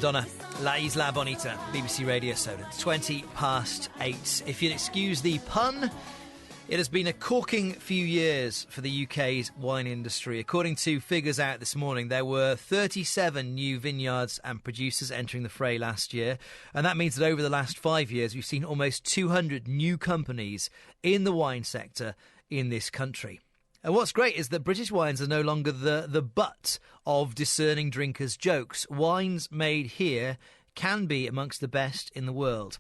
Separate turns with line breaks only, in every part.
Madonna, La Isla Bonita, BBC Radio Solent, 8:20. If you'll excuse the pun, it has been a corking few years for the UK's wine industry. According to figures out this morning, there were 37 new vineyards and producers entering the fray last year. And that means that over the last 5 years, we've seen almost 200 new companies in the wine sector in this country. And what's great is that British wines are no longer the butt of discerning drinkers' jokes. Wines made here can be amongst the best in the world.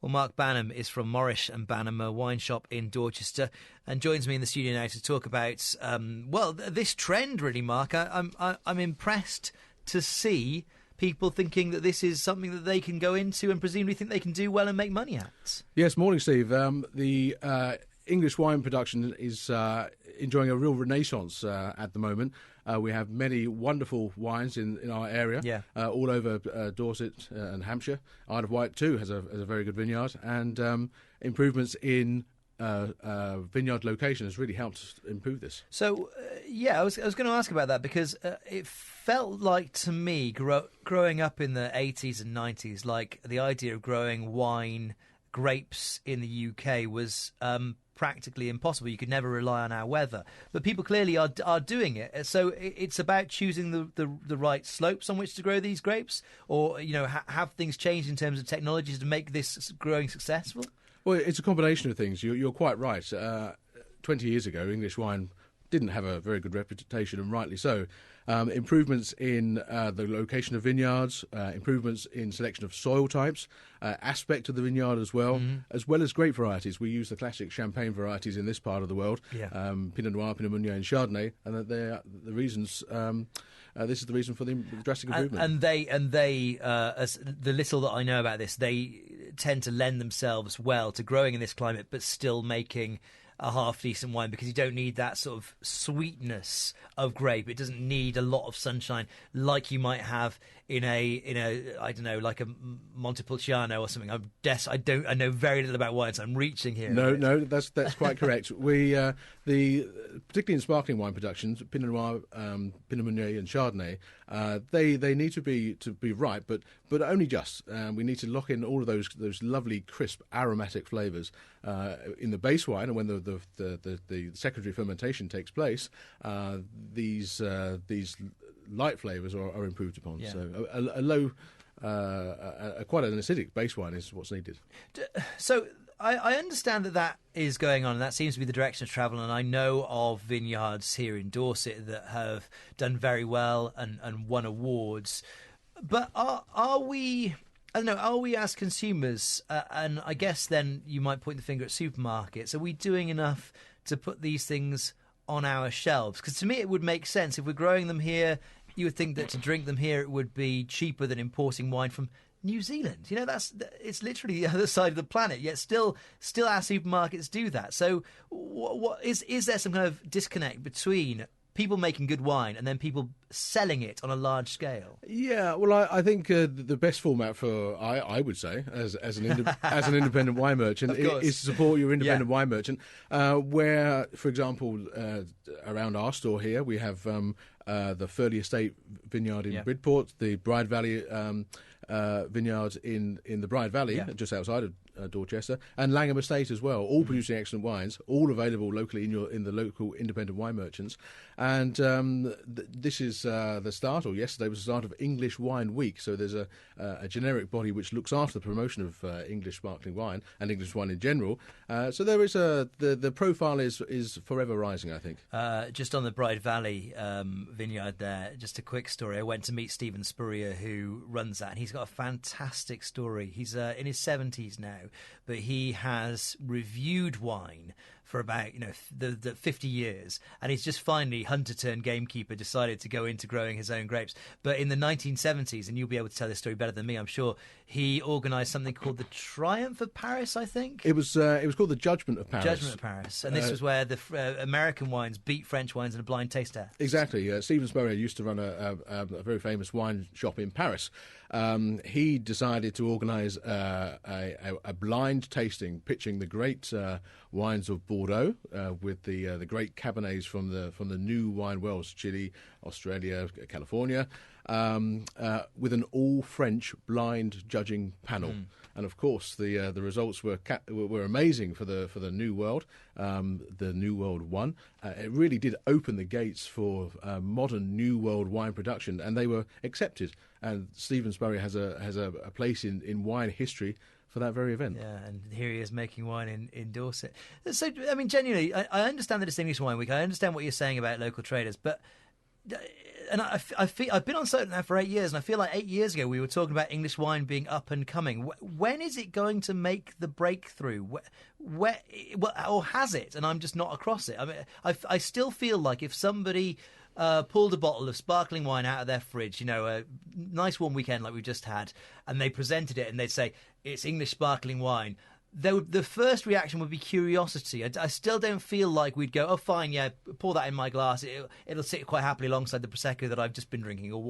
Well, Mark Banham is from Morrish&Banham, a wine shop in Dorchester, and joins me in the studio now to talk about, this trend, really, Mark. I'm impressed to see people thinking that this is something that they can go into and presumably think they can do well and make money at.
Yes, morning, Steve. The English wine production is enjoying a real renaissance at the moment. We have many wonderful wines in our area, all over Dorset and Hampshire. Isle of Wight too has a very good vineyard, and improvements in vineyard location has really helped improve this.
So, I was going to ask about that because it felt like to me, growing up in the 80s and 90s, like the idea of growing grapes in the UK was practically impossible. You could never rely on our weather, but people clearly are doing it. So it's about choosing the right slopes on which to grow these grapes, or have things changed in terms of technologies to make this growing successful?
Well, it's a combination of things. You're quite right. 20 years ago, English wine didn't have a very good reputation, and rightly so. Improvements in the location of vineyards, improvements in selection of soil types, aspect of the vineyard as well as grape varieties. We use the classic champagne varieties in this part of the world, Pinot Noir, Pinot Meunier and Chardonnay, and they're the reasons. This is the reason for the drastic improvement.
And they, as the little that I know about this, they tend to lend themselves well to growing in this climate, but still making a half decent wine, because you don't need that sort of sweetness of grape. It doesn't need a lot of sunshine like you might have in a I don't know, like a Montepulciano or something. I know very little about wine, so I'm reaching here.
No, that's quite correct. We particularly in sparkling wine productions, Pinot Noir, Pinot Meunier and Chardonnay, they need to be right, but only just. We need to lock in all of those lovely crisp aromatic flavours in the base wine, and when the secondary fermentation takes place, these light flavours are improved upon. Yeah. So a low, quite an acidic base wine is what's needed.
So I understand that is going on, and that seems to be the direction of travel. And I know of vineyards here in Dorset that have done very well and won awards. But are we? I don't know, are we as consumers, and I guess then you might point the finger at supermarkets, are we doing enough to put these things on our shelves? Because to me it would make sense. If we're growing them here, you would think that to drink them here it would be cheaper than importing wine from New Zealand. It's literally the other side of the planet, yet still our supermarkets do that. So what is there some kind of disconnect between people making good wine and then people selling it on a large scale?
Yeah, well, I think the best format for, I would say, as an independent wine merchant is to support your independent wine merchant, where, for example, around our store here, we have the Furley Estate vineyard in Bridport, the Bride Valley vineyard in the Bride Valley, just outside of Dorchester, and Langham Estate as well, all producing excellent wines, all available locally in the local independent wine merchants. And this is the start, or yesterday was the start of English Wine Week. So there's a generic body which looks after the promotion of English sparkling wine and English wine in general. So there is the profile is forever rising, I think.
Just on the Bride Valley vineyard there, just a quick story. I went to meet Stephen Spurrier, who runs that, and he's got a fantastic story. He's in his 70s now, but he has reviewed wine for about the 50 years, and he's just finally, hunter turned gamekeeper, decided to go into growing his own grapes. But in the 1970s, and you'll be able to tell this story better than me, I'm sure, he organised something called the Triumph of Paris, I think.
It was called the Judgment of Paris.
Judgment of Paris, and this was where the American wines beat French wines in a blind taste test.
Exactly. Stephen Spurrier used to run a very famous wine shop in Paris. He decided to organise a blind tasting, pitching the great wines of Bordeaux with the great Cabernets from the new wine worlds, Chile, Australia, California, with an all-French blind judging panel. And of course, the results were amazing for the New World. The New World won. It really did open the gates for modern New World wine production, and they were accepted. And Stevensbury has a place in wine history for that very event.
Yeah, and here he is making wine in Dorset. So, I mean, genuinely, I understand that it's English Wine Week. I understand what you're saying about local traders, but... And I feel I've been on Solent now for 8 years, and I feel like 8 years ago we were talking about English wine being up and coming. When is it going to make the breakthrough? Or has it? And I'm just not across it. I mean, I still feel like if somebody pulled a bottle of sparkling wine out of their fridge, a nice warm weekend like we just had, and they presented it and they'd say it's English sparkling wine, the first reaction would be curiosity. I still don't feel like we'd go, oh, fine, yeah, pour that in my glass. It'll sit quite happily alongside the Prosecco that I've just been drinking or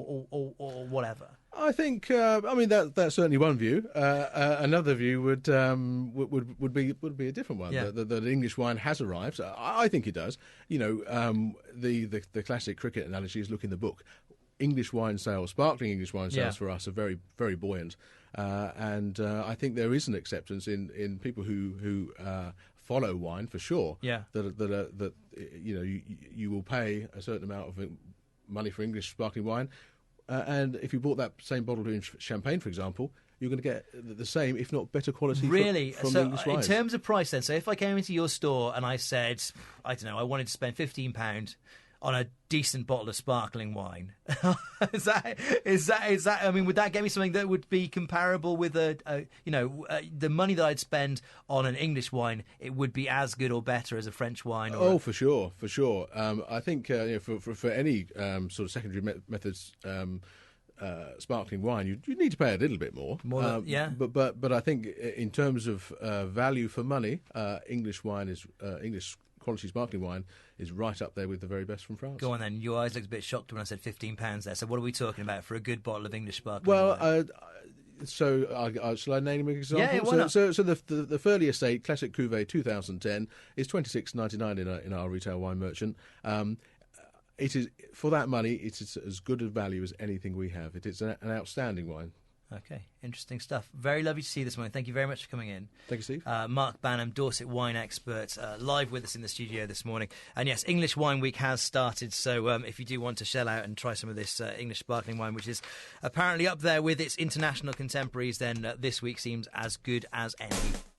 whatever.
I think, that's certainly one view. Another view would be a different one.
Yeah.
That English wine has arrived. I think it does. The classic cricket analogy is look in the book. English wine sales, sparkling English wine sales for us are very, very buoyant. And I think there is an acceptance in people who follow wine for sure.
Yeah.
That you will pay a certain amount of money for English sparkling wine, and if you bought that same bottle of champagne, for example, you're going to get the same, if not better quality.
Really?
From
so
English wines.
In terms of price, then, so if I came into your store and I said, I don't know, I wanted to spend £15 on a decent bottle of sparkling wine. Is that? I mean, would that get me something that would be comparable with the money that I'd spend on an English wine? It would be as good or better as a French wine.
For sure. I think for any sort of secondary methods. Sparkling wine, you need to pay a little bit more. But I think in terms of value for money, English wine is English quality sparkling wine is right up there with the very best from France.
Go on then. Your eyes looked a bit shocked when I said £15 there. So what are we talking about for a good bottle of English sparkling wine?
Shall I name an example?
Yeah, why not?
So the Furley Estate Classic Cuvée 2010 is $26.99 in our retail wine merchant. It is, for that money, it is as good a value as anything we have. It is an outstanding wine.
Okay, interesting stuff. Very lovely to see you this morning. Thank you very much for coming in.
Thank you, Steve.
Mark Banham, Dorset wine expert, live with us in the studio this morning. And yes, English Wine Week has started, so if you do want to shell out and try some of this English sparkling wine, which is apparently up there with its international contemporaries, then this week seems as good as any.